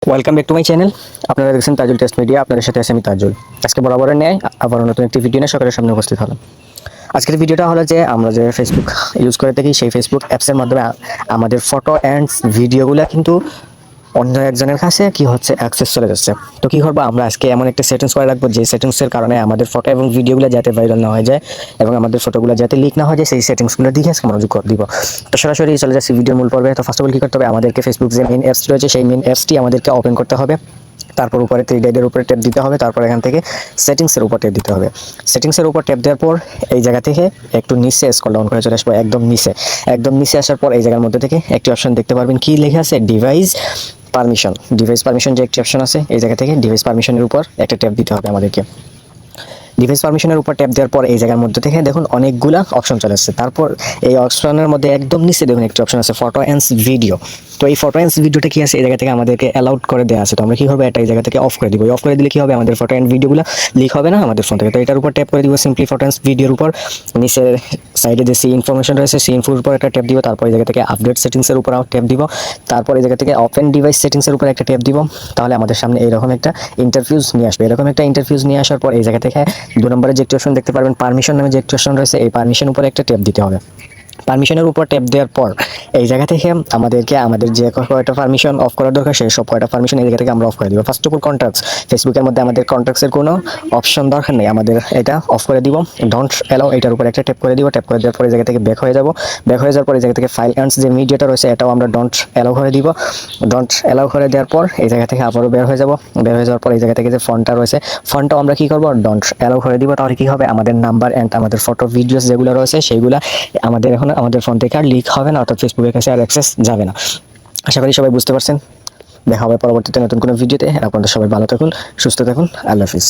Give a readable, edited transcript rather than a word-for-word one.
Welcome back to my channel. আপনারা দেখছেন Tajul test media. আপনাদের সাথে আছে আমি তাজুল। আজকে বরাবরের ন্যায় আবার নতুন একটি ভিডিও নিয়ে সকালের সামনে উপস্থিত হলাম। আজকের ভিডিওটা হলো যে আমরা যে ফেসবুক ইউজ করে থাকি সেই ফেসবুক অ্যাপসের মাধ্যমে আমাদের ফটো অ্যান্ড ভিডিওগুলো কিন্তু অন্য একজনের কাছে কি হচ্ছে অ্যাক্সেস চলে যাচ্ছে। তো কী করবো, আমরা আজকে এমন একটা সেটিংস করে রাখবো যে সেটিংসের কারণে আমাদের ফটো এবং ভিডিওগুলো যাতে ভাইরাল না হয়ে যায় এবং আমাদের ফটোগুলো যাতে লিক না হয়ে যায়, সেই সেটিংসগুলো দিকে আজকে মনোযোগ করে দিব। তো সরাসরি চলে যাচ্ছি ভিডিওর মূল পর্বে। তো ফার্স্ট অফ অল কী করতে হবে, আমাদেরকে ফেসবুক যে মেন অ্যাপস রয়েছে সেই মেন অ্যাপসটি আমাদেরকে ওপেন করতে হবে। তারপর উপরে থ্রি ডটের উপরে ট্যাপ দিতে হবে। তারপর এখান থেকে সেটিংসের উপর ট্যাপ দিতে হবে। সেটিংসের উপর ট্যাপ দেওয়ার পর এই জায়গা থেকে একটু নিচে স্ক্রল ডাউন করে চলে আসবো। একদম নিচে আসার পর এই জায়গার মধ্যে থেকে একটি অপশন দেখতে পারবেন, কি লেখা আছে, ডিভাইস পারমিশন যে একটি অপশন আছে, এই জায়গা থেকে ডিভাইস পারমিশনের উপর একটা ট্যাপ দিতে হবে আমাদেরকে। ডিভাইস পারমিশনের উপর ট্যাপ দেওয়ার পর এই জায়গার মধ্যে থেকে দেখুন অনেকগুলা অপশন চলে আসছে। তারপর এই অপশনের মধ্যে একদম নিচে দেখুন একটি অপশন আছে ফটো অ্যান্ড ভিডিও। তো এই ফটো অ্যান্ড ভিডিওটা কি আছে, এই জায়গা থেকে আমাদেরকে অ্যালাউড করে দেওয়া আছে। তো আমরা কী হবে, এটা এই জায়গা থেকে অফ করে দিব। অফ করে দিলে কী হবে, আমাদের ফটো অ্যান্ড ভিডিওগুলো লিক হবে না আমাদের ফোন থেকে। তো এটার উপর ট্যাপ করে দিব সিম্পলি ফটো অ্যান্ড ভিডিওর উপর। নিচের সাইডে যে সি ইনফরমেশন রয়েছে সেই ইনফোর উপর একটা ট্যাপ দিব। তারপর এই জায়গা থেকে আপডেট সেটিংসের উপর ট্যাপ দিব। তারপর এই জায়গা থেকে ওপেন ডিভাইস সেটিংসের উপর একটা ট্যাপ দিব। তাহলে আমাদের সামনে এরকম একটা ইন্টারফিউজ নিয়ে আসবে। এরকম একটা ইন্টারফিউজ নিয়ে আসার পর এই জায়গা থেকে 2 নম্বরে যে একটি অপশন দেখতে পারবেন, পারমিশন নামে যে একটি অপশন রয়েছে, এই পারমিশন উপরে একটা ট্যাপ দিতে হবে। পারমিশনের উপর ট্যাপ দেওয়ার পর এই জায়গা থেকে আমাদেরকে আমাদের যে কয়টা পারমিশন অফ করার দরকার সেই সব কয়টা পারমিশন এই জায়গা থেকে আমরা অফ করে দিব। ফার্স্ট অফ অল কন্ট্যাক্টস, ফেসবুকের মধ্যে আমাদের কন্ট্যাক্টসের কোনো অপশন দরকার নেই, আমাদের এটা অফ করে দিব। ডোন্ট অ্যালাউ এটার উপর একটা ট্যাপ করে দিব। ট্যাপ করে দেওয়ার পর এই জায়গা থেকে ব্যাক হয়ে যাব। ব্যাক হয়ে যাওয়ার পর এই জায়গা থেকে ফাইল অ্যান্ডস যে মিডিয়াটা রয়েছে এটাও আমরা ডোন্ট অ্যালাউ করে দিব। ডোন্ট অ্যালাউ করে দেওয়ার পর এই জায়গা থেকে আবারও বের হয়ে যাব। বের হয়ে যাওয়ার পর এই জায়গা থেকে যে ফন্টটা রয়েছে ফন্টটাও আমরা কী করবো, ডোন্ট অ্যালাউ করে দিব। তাহলে কী হবে, আমাদের নাম্বার অ্যান্ড আমাদের ফটো ভিডিওস যেগুলো রয়েছে সেইগুলো আমাদের এখন আমাদের ফোন থেকে আর লিক হবে না, অর্থাৎ ফেসবুকের কাছে আর অ্যাক্সেস যাবে না। আশা করি সবাই বুঝতে পারছেন। দেখা হবে পরবর্তীতে নতুন কোনো ভিডিওতে। আপনাদের সবাই ভালো থাকুন, সুস্থ থাকুন। আল্লাহ হাফিজ।